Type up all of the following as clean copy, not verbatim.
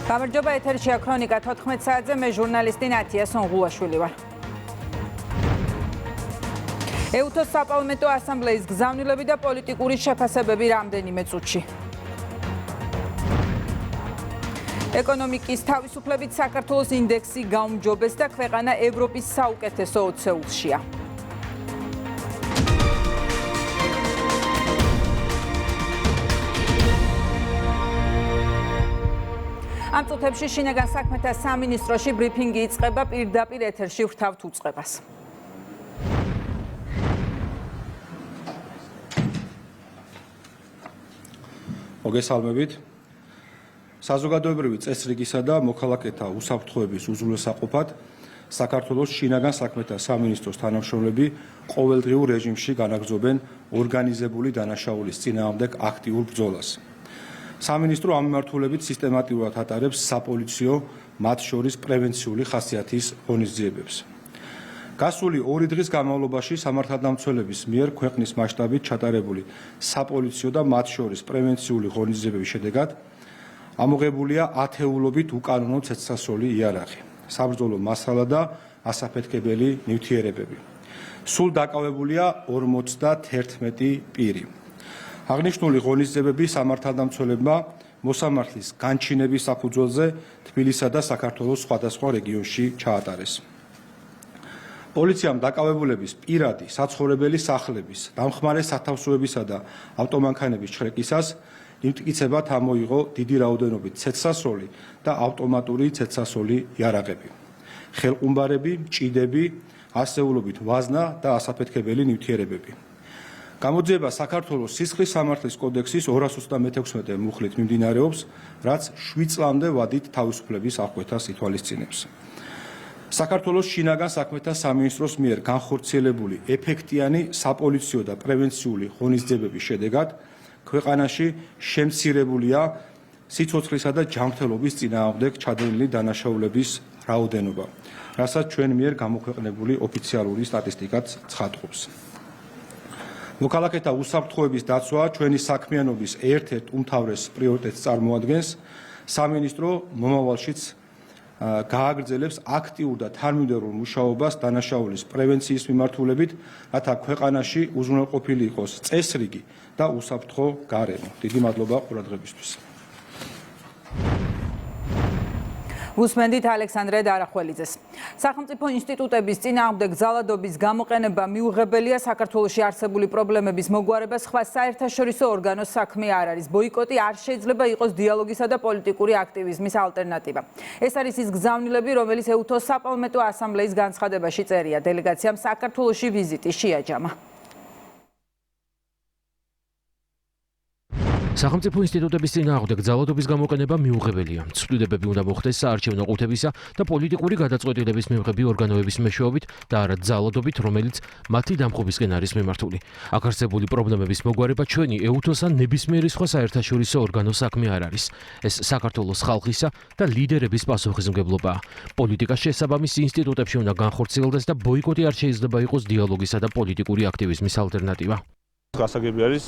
გამარჯობა, ეთერშია ქრონიკა 14 საათზე, მე ჟურნალისტი ნათია სონღულაშვილი ვარ. ეუთოს საპარლამენტო ასამბლეის გზავნილები და პოლიტიკური შეფასებები რამდენიმე წუთში. ეკონომიკის თავისუფლებით საქართველოს ინდექსი გაუმჯობეს და ქვეყანა ევროპის საუკეთესო 20-ში. ამ წუთებში შინაგან საქმეთა სამინისტროში ბრიფინგი იწყება, პირდაპირ ეთერში ვრთავთ უწყებას. მოგესალმებით. საზოგადოებრივი წესრიგისა და მოქალაქეთა უსაფრთხოების უზრუნველსაყოფად საქართველოს შინაგან საქმეთა სამინისტროს თანამშრომლები ყოველდღიურ რეჟიმში განაგრძობენ ორგანიზებული დანაშაულის წინააღმდეგ აქტიურ ბრძოლას. სამინისტრო ამ მიმართულებით სისტემატურად ატარებს საპოლიციო, მათ შორის პრევენციული ხასიათის ღონისძიებებს. გასული 2 დღის განმავლობაში სამართალდამცველების მიერ ქვეყნის მასშტაბით ჩატარებული საპოლიციო და მათ შორის პრევენციული ღონისძიებების შედეგად ამოღებულია ათეულობით უკანონო ცეცხლსასროლი იარაღი, საბრძოლო მასალა და ასაფეთქებელი ნივთიერებები. სულ დაკავებულია 51 პირი. აღნიშნული ღონისძიებები სამართალდამცველებმა მოსამართლის განჩინების საფუძველზე თბილისსა და საქართველოს სხვადასხვა რეგიონში ჩაატარეს. პოლიციამ დაკავებულების პირადი საცხოვრებელი სახლების, დამხმარე სათავსოებისა და ავტომანქანების ჩხრეკისას იმტკიცებად ამოიღო დიდი რაოდენობით ცეცხლსასროლი და ავტომატური ცეცხლსასროლი იარაღები, ხელყუმბარები, ჭიდები, ასეულობით ვაზნა და ასაფეთქებელი ნივთიერებები. გამოძიება საქართველოს სისხლის სამართლის კოდექსის 226 მუხლით მიმდინარეობს, რაც 7 წლამდე ვადით თავისუფლების აღკვეთას ითვალისწინებს. საქართველოს შინაგან საქმეთა სამინისტროს მიერ განხორციელებული ეფექტიანი საპოლიციო და პრევენციული ღონისძიებების შედეგად ქვეყანაში შემცირებულია სიცოცხლისა და ჯანმრთელობის წინააღმდეგ ჩადენილი დანაშაულების რაოდენობა, რასაც ჩვენ მიერ გამოქვეყნებული ოფიციალური სტატისტიკაც ცხადყოფს. მოქალაქეთა უსაფრთხოების დაცვა ჩვენი საქმიანობის ერთ-ერთ უმთავრეს პრიორიტეტს წარმოადგენს. სამინისტრო მომავალშიც გააგრძელებს აქტიურ და თანმიმდევრულ მუშაობას დანაშაულის პრევენციის მიმართულებით, რათა ქვეყანაში უზრუნველყოფილი იყოს წესრიგი და უსაფრთხო გარემო. დიდი მადლობა ყურადღებისთვის. უსმენდით ალექსანდრე დარახველიძეს. სახელმწიფო ინსტიტუტების წინააღმდეგ ძალადობის გამოყენება მიუღებელია, საქართველოში არსებული პრობლემების მოგვარება სხვა საერთაშორისო ორგანოს საქმე არ არის. ბოიკოტი არ შეიძლება იყოს დიალოგისა და პოლიტიკური აქტივიზმის ალტერნატივა. ეს არის ის გზავნილები, რომელიც ეუთოს საპარლამენტო ასამბლეის განცხადებაში წერია. დელეგაციამ საქართველოში ვიზიტი შეაჯამა. სახელმწიფო ინსტიტუტების წინააღმდეგ ძალადობის გამოყენება მიუღებელია. ცვლილებები უნდა მოხდეს საარჩევნო ყუთებისა და პოლიტიკური გადაწყვეტილების მიღები ორგანოების მეშვეობით და არა ძალადობით, რომელიც მათი დამხობისკენ არის მიმართული. აქ არსებული პრობლემების მოგვარება ჩვენი ეუთოს ან ნებისმიერი სხვა საერთაშორისო ორგანოს საქმე არ არის. ეს საქართველოს ხალხისა და ლიდერების პასუხისმგებლობაა. პოლიტიკა შესაბამის ინსტიტუტებში უნდა განხორციელდეს და ბოიკოტი არ შეიძლება იყოს დიალოგისა და პოლიტიკური აქტივიზმის ალტერნატივა. გასაგები არის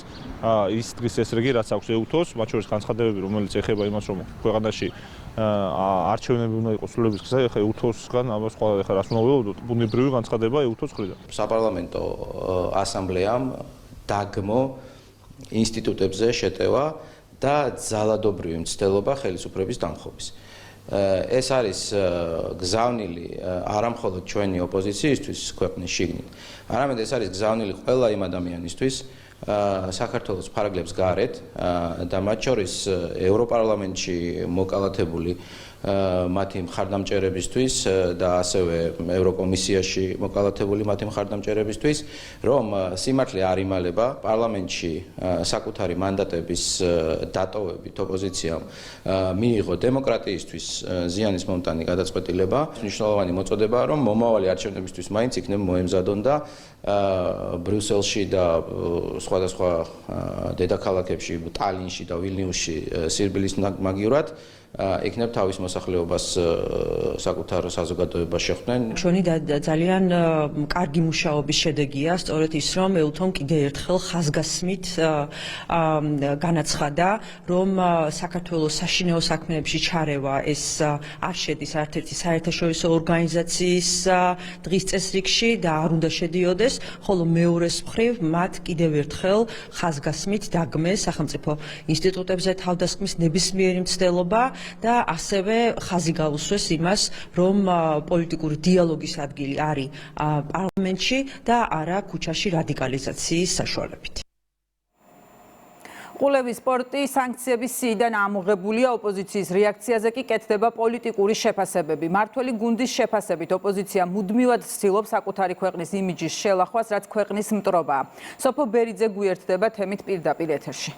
ის დღის წესრიგი, რაც აქვს ეუთოს, მათ შორის განცხადებები, რომელიც ეხება იმას, რომ ქვეყანაში არჩევნები უნდა იყოს სრულების გზა, ეხა ეუთოსგან ამას სხვა ეხა რას უნდა ველოდოთ, ბუნებრივი განცხადება ეუთოს მხრიდან. საპარლამენტო ასამბლეამ დაგმო ინსტიტუტებზე შეტევა და ძალადობრივი მცდელობა ხელისუფლების დამხობის. ეს არის გზავნილი არა მხოლოდ ჩვენი ოპოზიციისთვის ქვეყნის შიგნით, არამედ ეს არის გზავნილი ყველა იმ ადამიანისთვის საქართველოს ფარგლებს გარეთ და მათ შორის ევროპარლამენტში მოკალათებული მათი მხარდამჭერებისთვის და ასევე ევროკომისიაში მოკალათებული მათი მხარდამჭერებისთვის, რომ სიმართლე არ იმალება პარლამენტში საკუთარი მანდატების დატოვებით ოპოზიციამ მიიღო დემოკრატიისთვის ზიანის მომტანი გადაწყვეტილება. მნიშვნელოვანი მოწოდებაა, რომ მომავალი არჩევნებისთვის მაინც იქნება მოემზადონ და ბრიუსელში და სხვადასხვა დედაქალაქებში, ტალინში და ვილნიუსში სირბილის მაგივრად იქნებ თავის მოსახლეობას საკუთარ საზოგადოებას შეხვდნენ. ჩვენი ძალიან კარგი მუშაობის შედეგია სწორედ ის, რომ ეუთომ კიდე ერთხელ ხაზგასმით განაცხადა, რომ საქართველოს საშინაო საქმეებში ჩარევა ეს არ შედის ერთ-ერთი საერთაშორისო ორგანიზაციის დღის წესრიგში და არ უნდა შედიოდეს, ხოლო მეორეს მხრივ მათ კიდევ ერთხელ ხაზგასმით დაგმეს სახელმწიფო ინსტიტუტებზე თავდასხმის ნებისმიერი მცდელობა და ასევე ხაზი გაუსვეს იმას, რომ პოლიტიკური დიალოგის ადგილი არის პარლამენტში და არა ქუჩაში რადიკალიზაციის საშუალებით. ყულევის სპორტი სანქციების სიიდან ამოღებულია, ოპოზიციის რეაქციაზე კი კეთდება პოლიტიკური შეფასებები. მართველი გუნდის შეფასებით ოპოზიცია მუდმივად ცდილობს საკუთარი ქვეყნის იმიჯის შელახვას, რაც ქვეყნის მტრობაა. სოფო ბერიძე გვიერთდება თემით პირდაპირ ეთერში.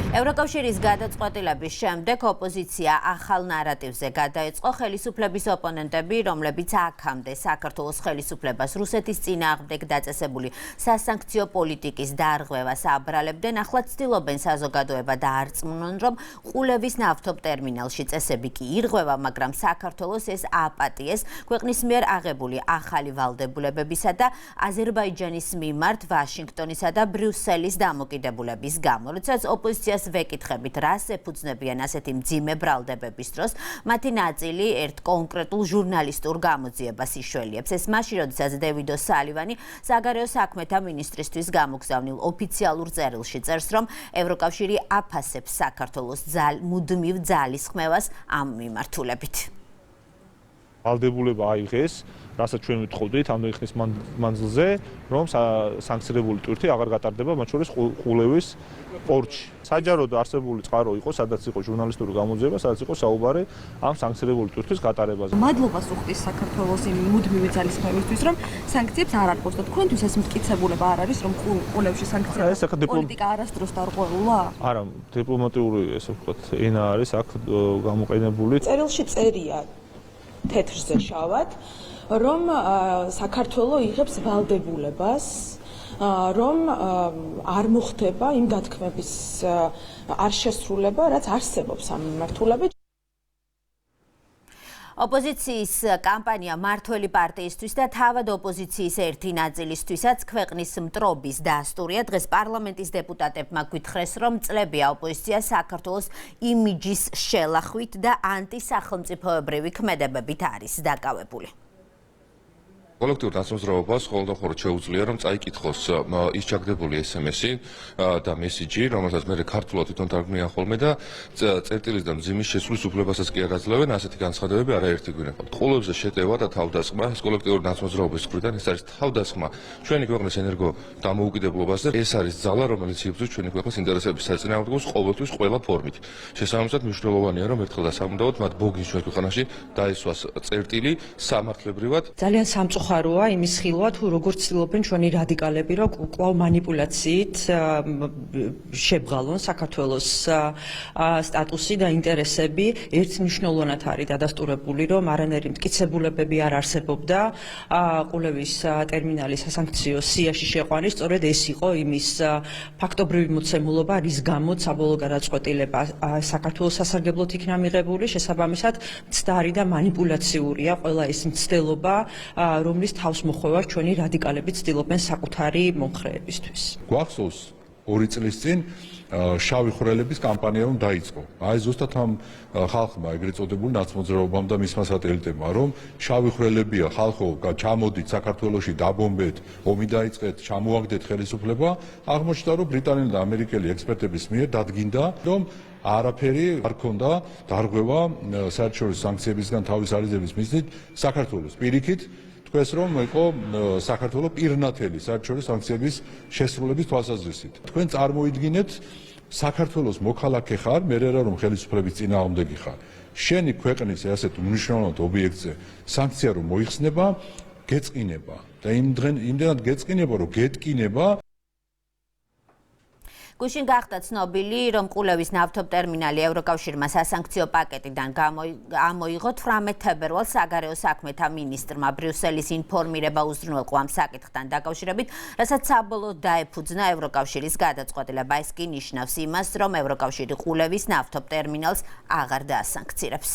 ევროკავშირის გადაწყვეტილების შემდეგ ოპოზიცია ახალ ნარატივზე გადაეწყო ხელისუფლების ოპონენტები, რომლებიც აქამდე საქართველოს ხელისუფლებას რუსეთის წინააღმდეგ დაწესებული სასანქციო პოლიტიკის დარღვევას აბრალებდნენ, ახლა ცდილობენ საზოგადოება დაარწმუნონ, რომ ყულევის ნავთობტერმინალში წესები კი ირღვევა, მაგრამ საქართველოს ეს აპატიეს ქვეყნის მიერ აღებული ახალი ვალდებულებებისა და აზერბაიჯანის მიმართ ვაშინგტონისა და ბრიუსელის დამოკიდებულების გამო. როდესაც ოპოზიციას ვეკითხებით, რას ეფუძნებიან ასეთი მძიმე ბრალდებების დროს, მათი ნაწილი ერთ კონკრეტულ ჟურნალისტურ გამოძიებას იშველიებს. ეს მაშინ, როდესაც დევიდო სალივანი საგარეო საქმეთა მინისტრისთვის გამოგზავნილ ოფიციალურ წერილში წერს, რომ ევროკავშირი აფასებს საქართველოს მუდმივ ძალისხმევას ამ მიმართულებით. ვალდებულება აიღეს, რასაც ჩვენ ვიტყოდით ამდენი ხნის მანძილზე, რომ სანქცირებული ტვირთი აღარ გატარდება, მათ შორის ყულევის პორტში. საჯაროდ არსებული წყარო იყო, სადაც იყო ჟურნალისტური გამოძიება, სადაც იყო საუბარი ამ სანქცირებული ტვირთვის გატარებაზე. მადლობას უხდის საქართველოს იმ მუდმივი ძალისხმევისთვის, რომ სანქციებს არ არყოს და თქვენთვის ეს მტკიცებულება არ არის, რომ ყულევში სანქციების პოლიტიკა არასდროს დარღვეულა? არა, დიპლომატიური ესე ვთქვათ, ენა არის აქ გამოყენებული. წერილში წერია თეთრზე შავად, რომ საქართველოს იღებს ვალდებულებას, რომ არ მოხდება იმ დათქმების არ შესრულება, რაც არსებობს ამ მიმართულებით. ოპოზიციის კამპანია მართველი პარტიისთვის და თავად ოპოზიციის ერთი ნაწილისთვისაც ქვეყნის მტრობის დასტურია. დღეს პარლამენტის დეპუტატებმა გვითხრეს, რომ წლებია ოპოზიცია საქართველოს იმიჯის შელახვით და ანტისახელმწიფოებრივი ქმედებებით არის დაკავებული. კოლექტიურ დაცმაზრაობას ხოლმე შეუძლია, რომ წაიკითხოს ის ჩაგდებული SMS-ი და მესიჯი, რომელსაც მე ქართულად თვითონ თარგმნიან ხოლმე და წერტილის და მძიმის შესრულის უფლებასაც კი არ აძლევენ, ასეთი განცხადებები არაერთი გვინახავთ. ყულებზე შეტევა და თავდასხმა, ეს კოლექტიური დაცმაზრაობის მხრიდან ეს არის თავდასხმა ჩვენი ქვეყნის ენერგო დამოუკიდებლობაზე. ეს არის ძალა, რომელიც იბრძვის ჩვენი ქვეყნის ინტერესების საწინააღმდეგოს ყოველთვის ყველა ფორმით. შესაბამისად მნიშვნელოვანია, რომ ერთხელ და სამუდამოდ მათ ბოგის ჩვენ ქვეყანაში დაესვას წერტილი სამართლებრივად. ძალიან სამწუხაროა იმის ხილვა, თუ როგორ ცდილობენ ჩვენი რადიკალები, რომ კვლავ მანიპულაციით შებღალონ საქართველოს სტატუსი და ინტერესები. ერთ მნიშვნელოვნად არის დადასტურებული, რომ არანაირი მტკიცებულებები არ არსებობდა ყულევის ტერმინალის სასანქციო სიაში შეყვანის. სწორედ ეს იყო იმის ფაქტობრივი მოცემულობა, რის გამოც საბოლოო გადაწყვეტილება საქართველოს სასარგებლოდ იქნა მიღებული. შესაბამისად, მცდარი და მანიპულაციურია ყველა ეს მცდელობა, რომლის თავს მოხვევას ჩვენი რადიკალები ცდილობენ საკუთარი მომხრეებისთვის. გვახსოვს 2 წლის წინ შავი ხვრელების კამპანია რომ დაიწყო. აი ზუსტად ამ ხალხმა ეგრეთ წოდებული ნაცმოძრაობამ და მისმა სატელიტებმა, რომ შავი ხვრელებია, ხალხო, ჩამოდით საქართველოში დაბომბეთ, ომი დაიწყეთ, ჩამოაგდეთ ხელისუფლება, აღმოჩნდა, რომ ბრიტანელი და ამერიკელი ექსპერტების მიერ დადგინდა, რომ არაფერი არ ქონდა დარღვევა საერთაშორისო სანქციებისგან თავის არიზების მიზნით საქართველოს. პირიქით თქვენს რომ იყო საქართველოს პირნათელი საერთაშორისო სანქციების შესრულების თვალსაზრისით. თქვენ წარმოიდგინეთ საქართველოს მოქალაქე ხარ, მე რა რომ ხელისუფლების წინააღმდეგი ხარ. შენი ქვეყნის ასეთ უნიშნელოვან ობიექტზე სანქცია რომ მოიხსნება, გეწყინება და იმდენად გეწყინება, რომ გეტკინება. გუშინ გახდა ცნობილი, რომ ყულევის ნავთობტერმინალი ევროკავშირმა სასანქციო პაკეტიდან ამოიღო 18 თებერვალს საგარეო საქმეთა მინისტრმა ბრიუსელის ინფორმირება უზრუნველყო ამ საკითხთან დაკავშირებით, რასაც საბოლოოდ დაეფუძნა ევროკავშირის გადაწყვეტილება. ეს კი ნიშნავს იმას, რომ ევროკავშირი ყულევის ნავთობტერმინალს აღარ დაასანქცირებს.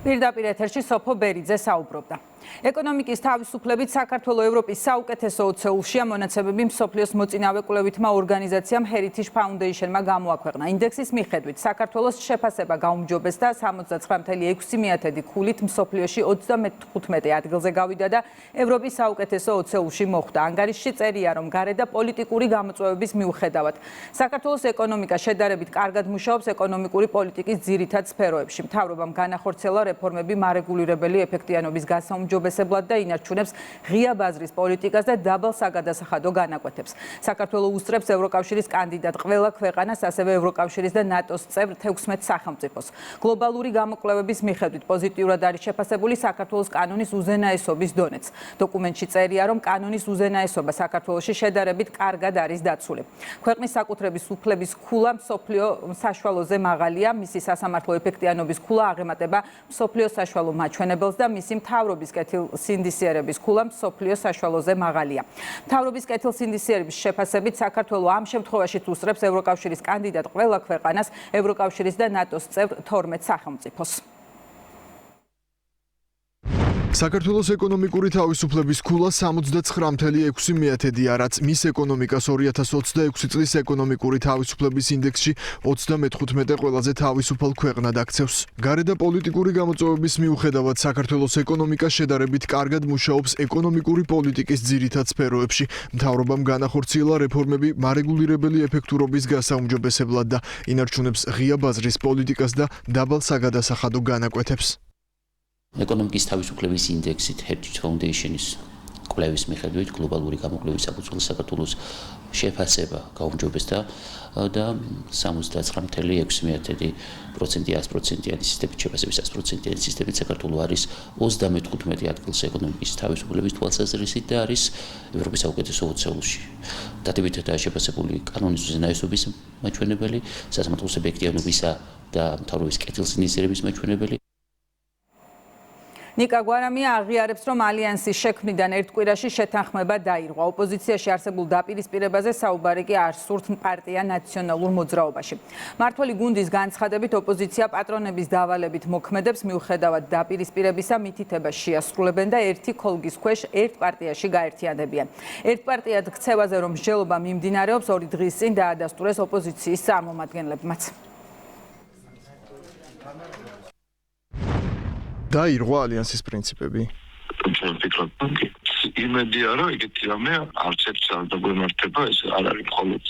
პირდაპირ ეთერში სოფო ბერიძე საუბრობდა. ეკონომიკის თავისუფლებით საქართველოს ევროპის საუკეთესო 20-ში მონაცემები მსოფლიოს მოწინავე კვლევითმა ორგანიზაციამ Heritage Foundation-მა გამოაქვეყნა. ინდექსის მიხედვით საქართველოს შეფასება გაუმჯობესდა 79.6 ქულით მსოფლიოში 35 ადგილზე გავიდა და ევროპის საუკეთესო 20-ში მოხვდა. ანგარიშში წერია, რომ გარე და პოლიტიკური გამოწვევების მიუხედავად საქართველოს ეკონომიკა შედარებით კარგად მუშაობს ეკონომიკური პოლიტიკის ძირითად სფეროებში. მთავრობამ განახორციელა რეფორმები მარეგულირებელი ეფექტიანობის გასაუმჯობესებლად და ინარჩუნებს ღია ბაზრის პოლიტიკას და დაბალ საგადასახადო განაკვეთებს. საქართველოს უსწრებს ევროკავშირის კანდიდატ ყველა ქვეყანას, ასევე ევროკავშირის და ნატოს წევრ 16 სახელმწიფოს. გლობალური გამოკვლევების მიხედვით პოზიტიურად არის შეფასებული საქართველოს კანონის უზენაესობის დონეც. დოკუმენტში წერია, რომ კანონის უზენაესობა საქართველოში შედარებით კარგად არის დაცული. ქვეყნის საკუთრების უფლების ქულა მსოფლიო საშუალოზე მაღალია, მისი სასამართლო ეფექტიანობის ქულა აღემატება მსოფლიო საშუალო მაჩვენებელს და მისი მთავრობის კეთილსინდისიერების ქულა მსოფლიო საშუალოზე მაღალია. მთავრობის კეთილსინდისიერების შეფასებით საქართველოს ამ შემთხვევაშიც უსწრებს ევროკავშირის კანდიდატ ყველა ქვეყანას, ევროკავშირის და ნატოს წევრ 12 სახელმწიფოს. საქართველოს ეკონომიკური თავისუფლების ქულა 79.6-ია, რაც მის ეკონომიკას 2026 წლის ეკონომიკური თავისუფლების ინდექსში 35 ყველაზე თავისუფალ ქვეყნად აქცევს. გარე და პოლიტიკური გამოწვევების მიუხედავად საქართველოს ეკონომიკა შედარებით კარგად მუშაობს ეკონომიკური პოლიტიკის ძირითად სფეროებში. მთავრობამ განახორციელა რეფორმები მარეგულირებელი ეფექტურობის გასაუმჯობესებლად და ინარჩუნებს ღია ბაზრის პოლიტიკას და დაბალ საგადასახადო განაკვეთებს. ეკონომიკის თავისუფლების ინდექსით Heritage Foundation-ის კვლევის მიხედვით გლობალური გამოკვლევის საფუძველზე საქართველოს შეფასება გაუმჯობესდა და 79.6% 100%-იანი სისტემით შეფასების 100%-იანი სისტემით საქართველოს არის 35 ადგილზე ეკონომიკის თავისუფლების თვალსაზრისით და არის ევროპის საუკეთესო 20-ში. დადებითადაა შეფასებული კანონის უზენაესობის მაჩვენებელი, სასამართლოს ეფექტიანობისა და მთავრობის კეთილსინდისიერების მაჩვენებელი. ნიკა გვარამია აღიარებს, რომ ალიანსის შექმნიდან ერთ კვირაში შეთანხმება დაირღვა. ოპოზიციაში არსებულ დაპირისპირებაზე საუბარი კი არ სურთ პარტია ნაციონალურ მოძრაობაში. მმართველი გუნდის განცხადებით, ოპოზიცია პატრონების დავალებით მოქმედებს, მიუხედავად დაპირისპირებისა, მითითებას შეასრულებენ და ერთი ქოლგის ქვეშ ერთ პარტიაში გაერთიანდებიან. ერთ პარტიად ქცევაზე რომ მსჯელობა მიმდინარეობს, 2 დღის წინ დაადასტურეს ოპოზიციის წარმომადგენლებმაც. დაირღვა ალიანსის პრინციპები. ჩვენ ვფიქრობ, იმედია, რომ ეგეთი რამე არც ერთ არ დაგვემართება, ეს არ არის მხოლოდ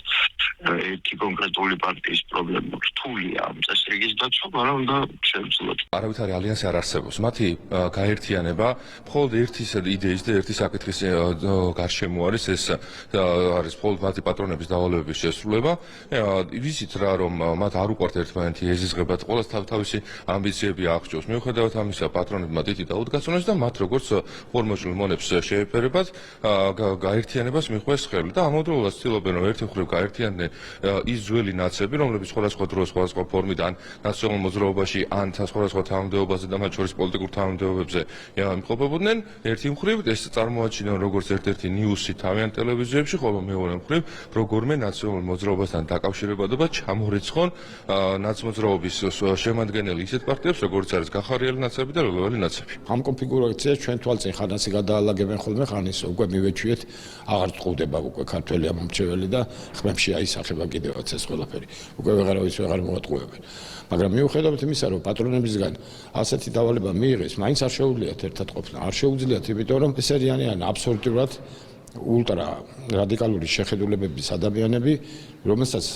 ერთი კონკრეტული პარტიის პრობლემა. რთულია ამ წესრიგის დაცვა, მაგრამ უნდა შევძლოთ. არავითარი ალიანსი არ არსებობს. მათი გაერთიანება მხოლოდ ერთი იდეის და ერთი საკითხის გარშემო არის, ეს არის მხოლოდ მათი პატრონების დავალებების შესრულება. ვიცით რა, რომ მათ არ უყვართ ერთმანეთი ეზიზღებათ, ყოველს თავისი ამბიციები აღჭურვს. მიუხედავად ამისა, პატრონებმა დიდი დაუდგასწონეს და მათ როგორც ფორმალურ მონებს შეეფერებათ, გაერთიანებას მიხვეს ხელი და ამავდროულად ცდილობენ, რომ ერთი მხრივ გაერთიანდნენ ის ძველი ნაციები, რომლებიც სხვადასხვა დროს, სხვადასხვა ფორმით ან ნაციონალურ მოძრაობაში, ან სხვადასხვა თანამდებობაზე და მათ შორის პოლიტიკურ თანამდებობებზე იმყოფებოდნენ. ერთი მხრივ ეს წარმოაჩინონ როგორც ერთ-ერთი ნიუსი თავიანთ ტელევიზიებში, ხოლო მეორე მხრივ როგორმე ნაციონალურ მოძრაობასთან დაკავშირებადობა ჩამორიცხონ ნაცმოძრაობის შემადგენელი ისეთ პარტიებს, როგორც არის გახარიელი ნაციები და რელევანი ნაციები. ამ კონფიგურაციას ჩვენ თვალწინ ხანასი გადაალაგებენ ხოლმე ხანის უკვე მივეჩვიეთ, აღარ წყუდება უკვე ქართველი ამომრჩეველი და ხმებში აისახება კიდევაც ეს ყველაფერი. უკვე ვეღარავის ვეღარ მოატყუებენ. მაგრამ მიუხედავად იმისა, რომ პატრონებისგან ასეთი დავალება მიიღეს, მაინც არ შეუძლიათ ერთად ყოფნა. არ შეუძლიათ, იმიტომ რომ ეს არიან აბსოლუტურად ულტრა რადიკალური შეხედულებების ადამიანები, რომელსაც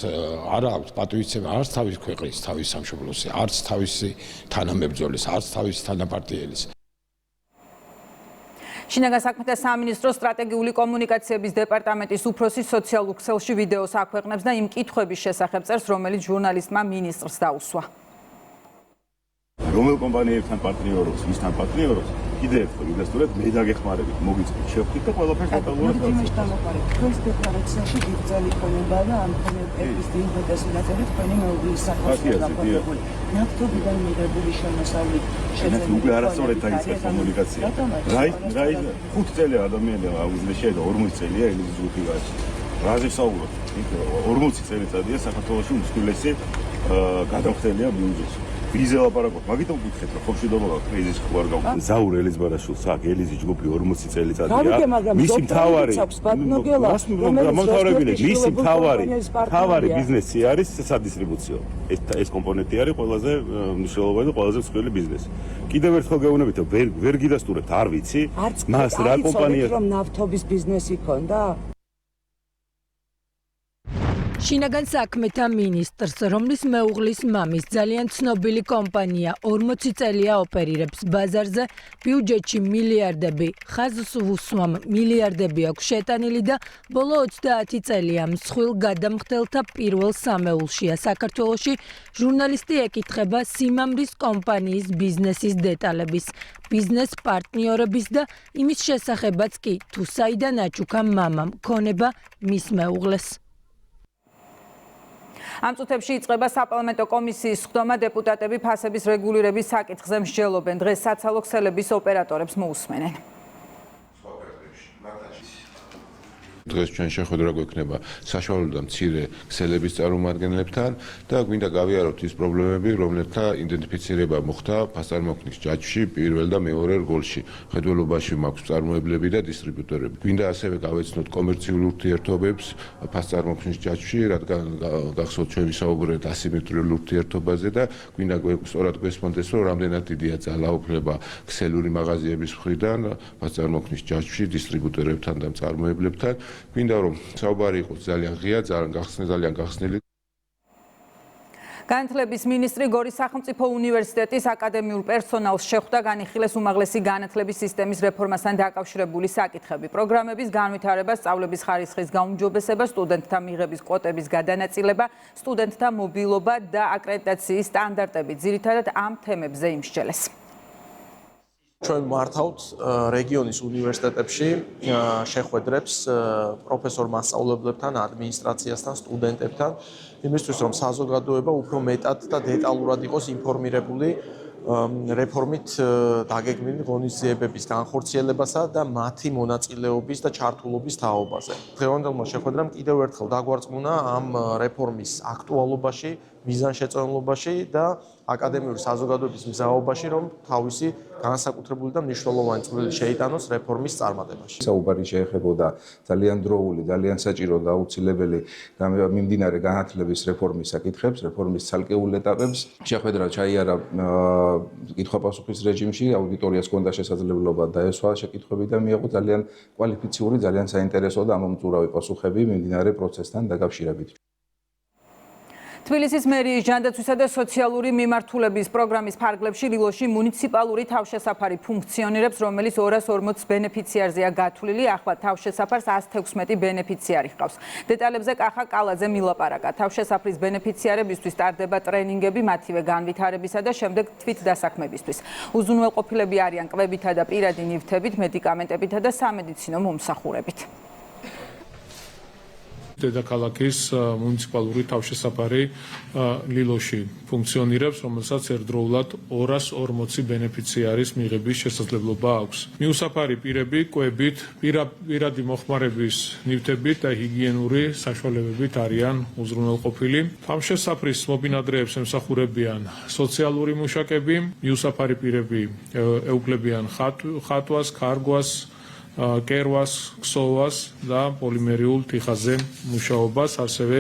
არ აქვს პატივისცემა არც თავის ქვეყნის, თავის სამშობლოს, არც თავისი თანამებრძოლის, არც თავისი თანაპარტიელის. შინაგან საქმეთა სამინისტროს სტრატეგიული კომუნიკაციების დეპარტამენტის უფროსი სოციალურ ქსელში ვიდეოს აქვეყნებს და იმ კითხვების შესახებ წერს, რომელიც ჟურნალისტმა მინისტრს დაუსვა. რომელ კომპანიებთან პარტნიორობს, ვისთან პარტნიორობს? კიდევ ერთხელ ვიდასტურებთ, მე დაგეხმარებით, მოგიწვით, შევხვდით და ყველაფერს დეტალურად დავწერთ. თქვენს დეკლარაციაში გიგზავნის ხონებაა და ამ ხონების ინფორმაციის ნაწილი თქვენი მეუღლის სახელს დაყოლებული. ნავთობიდან მიღებული შემოსავლით შეძენილი. უკვე არასწორად დაიწყეს კომუნიკაცია. რაი 5 წელი ადამიანია აუზილეს შეიძლება 40 წელია ელიზის ჯგუფი გაჩი. რაზე ვსაუბრობთ? 40 წელიწადია საქართველოში უმსხვილესი გადამხდელია ბიუჯეტში. ვიზე ლაპარაკობ, მაგიტომ გითხეთ, რომ ხობშიდობა კრიზისი ხო არ გავხდა. ზაურ ელიზბარაშვილს აქ ელიზის ჯგუფი 40 წელიწადია. მისი მთავარი მისი მთავარი ბიზნესი არის სადისტრიბუციო. ეს კომპონენტი არის ყველაზე მნიშვნელოვანი და ყველაზე მსხვილი ბიზნესი. კიდევ ერთხელ გეუბნებით, ვერ გიდასტურებთ, არ ვიცი, მას რა კომპანია რომ ნავთობის ბიზნესი ქონდა? შინაგან საქმეთა მინისტრს, რომლის მეუღლის მამის ძალიან ცნობილი კომპანია 40 წელია ოპერირებს ბაზარზე, ბიუჯეტში მილიარდები, ხაზს უსვამ მილიარდები აქვს შეტანილი და ბოლო 30 წელია მსხვილ გადამხდელთა პირველ სამეულშია საქართველოში. ჟურნალისტი ეკითხება სიმამრის კომპანიის ბიზნესის დეტალების, ბიზნეს პარტნიორების და იმის შესახებაც კი, თუ საიდან აჩუქა მამამ ქონება მის მეუღლეს. ამ წუთებში იწყება საპარლამენტო კომისიის სხდომა, დეპუტატები ფასების რეგულირების საკითხზე მსჯელობენ. დღეს საცალო ქსელების ოპერატორებს მოусმენენ. დღეს ჩვენ შეხვედრა გვექნება საშუალო და მცირე ქსელების წარმომადგენლებთან და გვინდა გავიაროთ ის პრობლემები, რომლებთა იდენტიფიცირება მოხდა ფასწარმოქმნის ჯაჭვში პირველ და მეორე რგოლში. ხედველობაში მაქვს წარმოებლები და დისტრიბუტორები. გვინდა ასევე გავეცნოთ კომერციულ ურთიერთობებს ფასწარმოქმნის ჯაჭვში, რადგან გახსოვთ ჩვენ ვისაუბრეთ ასიმეტრიულ ურთიერთობაზე და გვინდა სწორად გვესმოდეს, რომ რამდენად დიდია ძალაუფლება ქსელური მაღაზიების მხრიდან ფასწარმოქმნის ჯაჭვში დისტრიბუტორებთან და მწარმოებლებთან. გვინდა რომ საუბარი იყოს ძალიან ღია, ძალიან გახსნილი. განათლების მინისტრი გორის სახელმწიფო უნივერსიტეტის აკადემიურ პერსონალს შეხვდა განიხილეს უმაღლესი განათლების სისტემის რეფორმასთან დაკავშირებული საკითხები. პროგრამების განვითარება, სწავლების ხარისხის გაუმჯობესება, სტუდენტთა მიღების კვოტების გადანაწილება, სტუდენტთა მობილობა და აკრედიტაციის სტანდარტები ძირითადად ამ თემებზე იმსჯელეს. ჩვენ მართავთ რეგიონის უნივერსიტეტებში შეხვედრებს პროფესორ მასწავლებლებთან, ადმინისტრაციასთან, სტუდენტებთან, იმისთვის რომ საზოგადოება უფრო მეტად და დეტალურად იყოს ინფორმირებული რეფორმით დაგეგმილი ღონისძიებების განხორციელებასა და მათი მონაწილეობის და ჩართულობის თაობაზე. დღევანდელმა შეხვედრამ კიდევ ერთხელ დაგვარწმუნა ამ რეფორმის აქტუალობაში, მიზანშეწონილობაში და აკადემიური საზოგადოების მზაობაში, რომ თავისი განსაკუთრებული და მნიშვნელოვანი წვლილი შეიტანოს რეფორმის წარმატებაში. საუბარი შეეხებოდა ძალიან დროული, ძალიან საჭირო და აუცილებელი მიმდინარე განათლების რეფორმის საკითხებს, რეფორმის ცალკეულ ეტაპებს. შეხვედრა ჩაიარა კითხვა-პასუხის რეჟიმში, აუდიტორიას ჰქონდა შესაძლებლობა დაესვა შეკითხვები და მიიღო ძალიან კვალიფიციური, ძალიან საინტერესო და ამომწურავი პასუხები მიმდინარე პროცესთან დაკავშირებით. თბილისის მერიის ჯანდაცვისა და სოციალური მიმართულების პროგრამის ფარგლებში ლილოში მუნიციპალური თავშესაფარი ფუნქციონირებს, რომელიც 240 ბენეფიციარზეა გათვლილი. ახლა თავშესაფარს 116 ბენეფიციარი ჰყავს. დეტალებზე კახა კალაძე მილაპარაკა. თავშესაფრის ბენეფიციარებისთვის ტარდება ტრენინგები მათივე განვითარებისა და შემდეგ თვითდასაქმებისთვის. უზრუნველყოფილები არიან კვებითა და პირადი ნივთებით, მედიკამენტებითა და სამედიცინო მომსახურებით. დედაქალაქის მუნიციპალური თავშესაფარი ლილოში ფუნქციონირებს, რომელსაც ერთდროულად 240 ბენეფიციარის მიღების შესაძლებლობა აქვს. მიუსაფარი პირები კვებით, პირადი მოხმარების ნივთებით და ჰიგიენური საშუალებებით არიან უზრუნველყოფილი. თავშესაფრის მობინადრეებს ემსახურებიან სოციალური მუშაკები, მიუსაფარი პირები ეუფლებიან ხატვას, ქარგვას, კერვას, ქსოვას და პოლიმერიულ თიხაზე მუშაობას, ასევე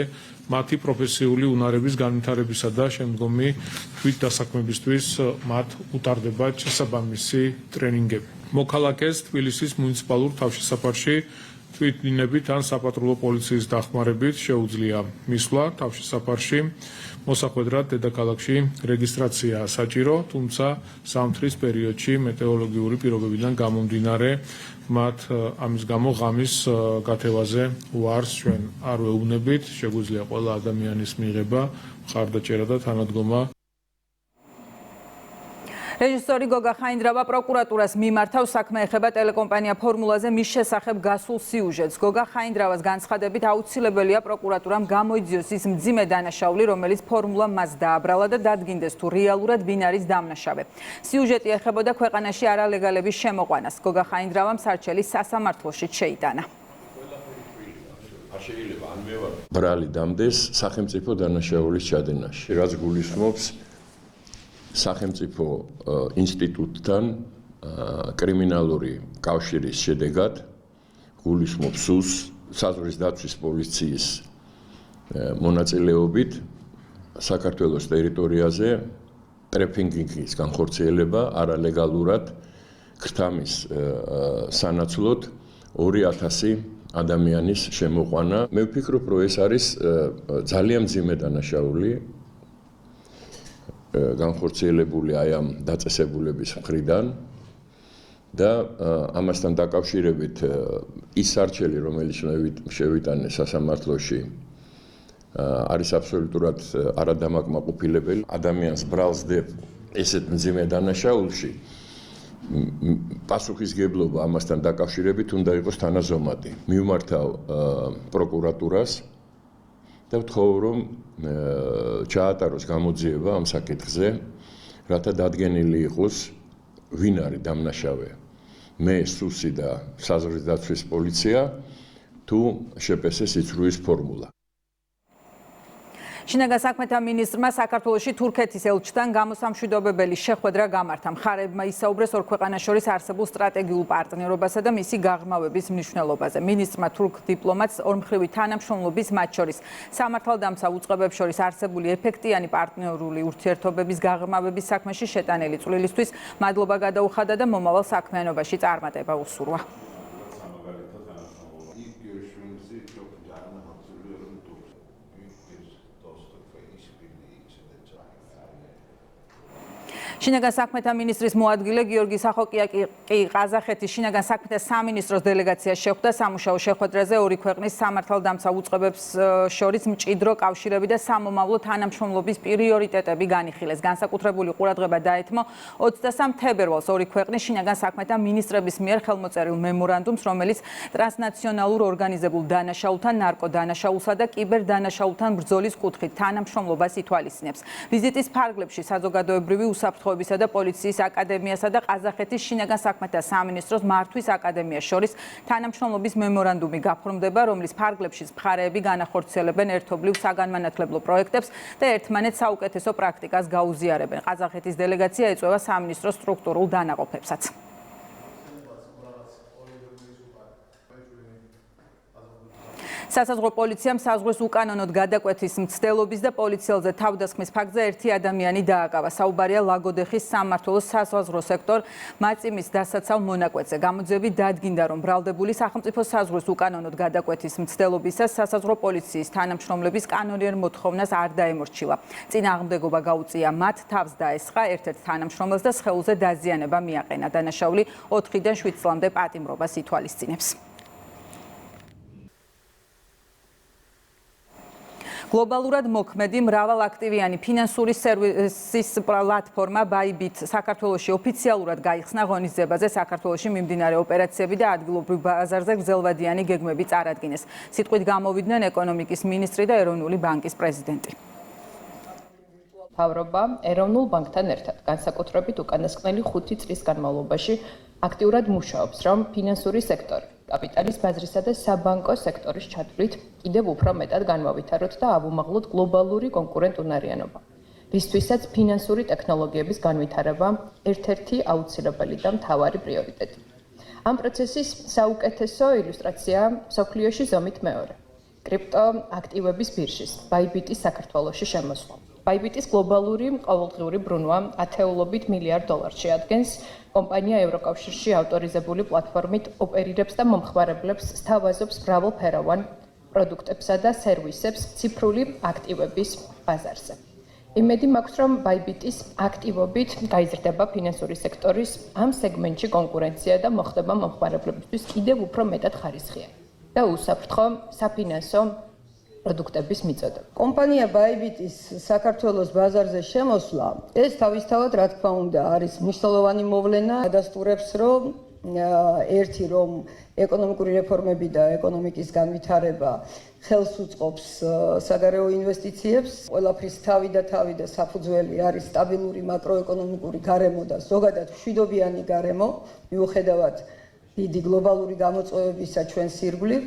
მათი პროფესიული უნარების განვითარებისა და შემდგომი თვითდასაქმებისთვის მათ უტარდება შესაბამისი ტრენინგები. მოქალაქეს თბილისის მუნიციპალურ თავშესაფარში თვითდინებით ან საპატრულო პოლიციის დახმარებით შეუძლია მისვლა თავშესაფარში. მოსახვედრად დედაქალაქში რეგისტრაცია საჭირო, თუმცა ზამთრის პერიოდში მეტეოროლოგიური პირობებიდან გამომდინარე მათ ამის გამო ღამის გათევაზე უარს ჩვენ არ ვეუბნებით. შეგვიძლია ყველა ადამიანის მიღება, მხარდაჭერა და თანადგომა. რეჟისორი გოგა ხაინდრავა პროკურატურას მიმართავს საქმე ეხება ტელეკომპანია ფორმულაზე მის შესახებ გასულ სიუჟეტს. გოგა ხაინდრავას განცხადებით აუცილებელია პროკურატურამ გამოიძიოს ის მძიმე დანაშაული, რომელიც ფორმულა მას დააბრალა და დადგინდეს თუ რეალურად ვინ არის დამნაშავე. სიუჟეტი ეხებოდა ქვეყანაში არალეგალების შემოყვანას. გოგა ხაინდრავამ სარჩელი სასამართლოში შეიტანა. ბრალი დამდეს სახელმწიფო დანაშაულის ჩადენაში, რაც გულისხმობს სახელმწიფო ინსტიტუტთან კრიმინალური კავშირის შედეგად გულისხმობს სუს საზღვრის დაცვის პოლიციის მონაწილეობით საქართველოს ტერიტორიაზე ტრეფიკინგის განხორციელება არალეგალურად ქრთამის სანაცვლოდ 2000 ადამიანის შემოყვანა. მე ვფიქრობ, რომ ეს არის ძალიან მძიმე დანაშაული განხორციელებული აი ამ დაწესებულების მხრიდან და ამასთან დაკავშირებით ის სარჩელი, რომელიც შევიტანე სასამართლოში, არის აბსოლუტურად არადამაკმაყოფილებელი. ადამიანს ბრალს დებ ესეთ მძიმე დანაშაულში. პასუხისგებლობა ამასთან დაკავშირებით უნდა იყოს თანაზომადი. მივმართავ პროკურატურას და ვთხოვ, რომ ჩაატაროს გამოძიება ამ საკითხზე, რათა დადგენილი იყოს, ვინ არის დამნაშავე. მე, სუსი და საზღვრის დაცვის პოლიცია თუ შეპესეს იცვლის ფორმულა. შინაგან საქმეთა მინისტრმა საქართველოში თურქეთის ელჩთან გამოსამშვიდობებელი შეხვედრა გამართა. მხარეებმა ისაუბრეს ორ ქვეყანას შორის არსებულ სტრატეგიულ პარტნიორობასა და მისი გაღრმავების მნიშვნელობაზე. მინისტრმა თურქ დიპლომატს ორმხრივი თანამშრომლობის, მათ შორის სამართალდამცავ უწყებებს შორის არსებული ეფექტიანი პარტნიორული ურთიერთობების გაღრმავების საქმეში შეტანილი წვლილისთვის მადლობა გადაუხადა და მომავალ საქმიანობაში წარმატება უსურვა. შინაგან საქმეთა მინისტრის მოადგილე გიორგი სახოკია კი ყაზახეთის შინაგან საქმეთა სამინისტროს დელეგაციას შეხვდა სამუშაო შეხვედრაზე ორი ქვეყნის სამართალდამცავ უწყებებს შორის მჭიდრო კავშირები და სამომავლო თანამშრომლობის პრიორიტეტები განიხილეს. განსაკუთრებული ყურადღება დაეთმო 23 თებერვალს ორი ქვეყნის შინაგან საქმეთა მინისტრების მიერ ხელმოწერილ მემორანდუმს, რომელიც ტრანსნაციონალურ ორგანიზებულ დანაშაულთან, ნარკოდანაშაულსა და კიბერდანაშაულთან ბრძოლის კუთხით თანამშრომლობას ითვალისწინებს. ვიზიტის ფარგლებში საზოგადოებრივი უსაფრთხოებისა და პოლიციის აკადემიასა და ყაზახეთის შინაგან საქმეთა სამინისტროს მართვის აკადემიას შორის თანამშრომლობის მემორანდუმი გაფორმდება, რომლის ფარგლებშიც მხარეები განახორციელებენ ერთობლივ საგანმანათლებლო პროექტებს და ერთმანეთს საუკეთესო პრაქტიკას გაუზიარებენ. ყაზახეთის დელეგაცია ეწევა სამინისტროს სტრუქტურულ დანაყოფებსაც. სასაზღვრო პოლიციამ საზღვრის უკანონოდ გადაკვეთის მცდელობის და პოლიციელზე თავდასხმის ფაქტზე ერთი ადამიანი დააკავა. საუბარია ლაგოდეხის სამმართველოს სასაზღვრო სექტორ მაწიმის დასაცავ მონაკვეთზე. გამოძიებით დადგინდა, რომ ბრალდებული სახელმწიფო საზღვრის უკანონოდ გადაკვეთის მცდელობისას სასაზღვრო პოლიციის თანამშრომლების კანონიერ მოთხოვნას არ დაემორჩილა. წინააღმდეგობა გაუწია მათ, თავს დაესხა ერთ-ერთ თანამშრომელს და სხეულზე დაზიანება მიაყენა. დანაშაული 4-დან 7 წლამდე პატიმრობას ითვალისწინებს. გლობალურად მოქმედი მრავალაქტივიანი ფინანსური სერვისის პლატფორმა Bybit საქართველოში ოფიციალურად გაიხსნა ღონისძიებაზე. საქართველოში მიმდინარე ოპერაციები და ადგილობრივ ბაზარზე გრძელვადიანი გეგმები წარადგინეს. სიტყვით გამოვიდნენ ეკონომიკის მინისტრი და ეროვნული ბანკის პრეზიდენტი. მთავრობა ეროვნულ ბანკთან ერთად განსაკუთრებით უკანასკნელი 5 წლის განმავლობაში აქტიურად მუშაობს, რომ ფინანსური სექტორი კაპიტალის ბაზრისა და საბანკო სექტორის ჩათვლით კიდევ უფრო მეტად განმავითაროთ და ავუმაღლოთ გლობალური კონკურენტუნარიანობა, რისთვისაც ფინანსური ტექნოლოგიების განვითარება ერთ-ერთი აუცილებელი და მთავარი პრიორიტეტი. ამ პროცესის საუკეთესო ილუსტრაციაა მსოფლიოში ზომით მეორე კრიპტოაქტივების ბირჟის Bybit-ის საქართველოში შემოსვლა. Bybit-ის გლობალური ყოველდღიური ბრუნვა ათეულობით მილიარდ დოლარს შეადგენს. კომპანია ევროკავშირში ავტორიზებული პლატფორმით ოპერირებს და მომხმარებლებს სთავაზობს მრავალფეროვან პროდუქტებსა და სერვისებს ციფრული აქტივების ბაზარზე. იმედი მაქვს, რომ Bybit-ის აქტივობით გაიზრდება ფინანსური სექტორის ამ სეგმენტში კონკურენცია და მოხდება მომხმარებლებისთვის კიდევ უფრო მეტად ხარისხიანი და უსაფრთხო საფინანსო პროდუქტების მიწოდება. კომპანია Bybit-ის საქართველოს ბაზარზე შემოსვლა, ეს თავისთავად რა თქმა უნდა არის მნიშვნელოვანი მოვლენა, ადასტურებს რომ ერთი რომ ეკონომიკური რეფორმები და ეკონომიკის განვითარება ხელს უწყობს საგარეო ინვესტიციებს, ყველაფრის თავი და საფუძველი არის სტაბილური მაკროეკონომიკური გარემო და ზოგადად მშვიდობიანი გარემო, მიუხედავად დიდი გლობალური გამოწვევებისა ჩვენს ირგვლივ.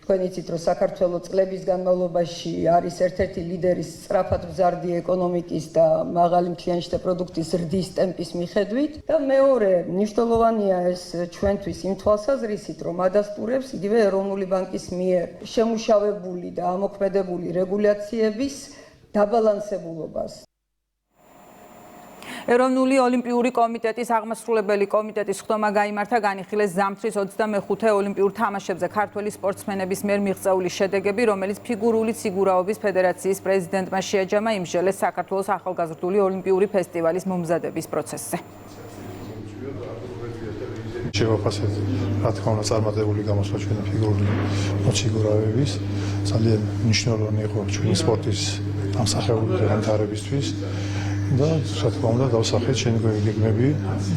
თქვენ იცით, რომ საქართველოს წლების განმავლობაში არის ერთ-ერთი ლიდერი სწრაფად მზარდი ეკონომიკის და მაღალი მთლიანშთა პროდუქტის ზრდის ტემპის მიხედვით და მეორე მნიშვნელოვანია ეს ჩვენთვის იმ თვალსაზრისით, რომ ადასტურებს იგივე ეროვნული ბანკის მიერ შემუშავებული და ამოქმედებული რეგულაციების დაბალანსებულობას. ეროვნული ოლიმპიური კომიტეტის აღმასრულებელი კომიტეტის ხდომა გაიმართა განიხილეს ზამთრის 25 ოლიმპიურ თამაშებზე ქართველი სპორტსმენების მიერ მიღწეული შედეგები, რომელიც ფიგურული სიგურაობის ფედერაციის პრეზიდენტმა შეაჯამა იმსჯელეს საქართველოს ახალგაზრდული ოლიმპიური ფესტივალის მომზადების პროცესზე. შევაფასეთ, რა თქმა უნდა, წარმატებული გამოსვლა ჩვენი ფიგურული მოციგურავების. ძალიან მნიშვნელოვანი იყო ჩვენი სპორტის დამსახურებული განვითარებისთვის. და რა თქმა უნდა დავსახეთ შენგვარი გეგმები,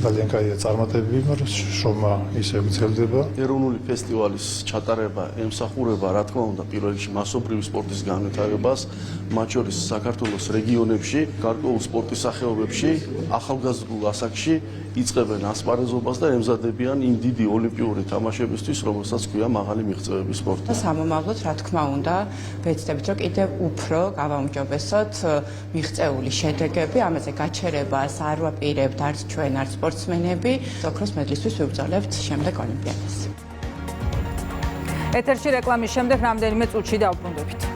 ძალიან კაია წარმატებები, მაგრამ შრომა ისე გრძელდება. ეროვნული ფესტივალის ჩატარება ემსახურება რა თქმა უნდა პირველ რიგში მასობრივი სპორტის განვითარებას, მათ შორის საქართველოს რეგიონებში, გარკვეულ სპორტის სახეობებში, ახალგაზრდულ ასაკში იწყებენ ასპარეზობას და ემზადებიან იმ დიდი ოლიმპიური თამაშებისთვის, რომელსაც ქვია მაღალი მიღწევების სპორტი. სამომავლოდ რა თქმა უნდა ვეცდებით, რომ კიდევ უფრო გავაუმჯობესოთ მიღწეული შედეგები, ამაზე გაჩერებას არ ვაპირებთ არც ჩვენ, არც სპორტსმენები. ოქროს მედლისთვის ვიბრძოლებთ შემდეგ ოლიმპიადას. ეთერში რეკლამის შემდეგ რამდენიმე წუთში დავბრუნდებით.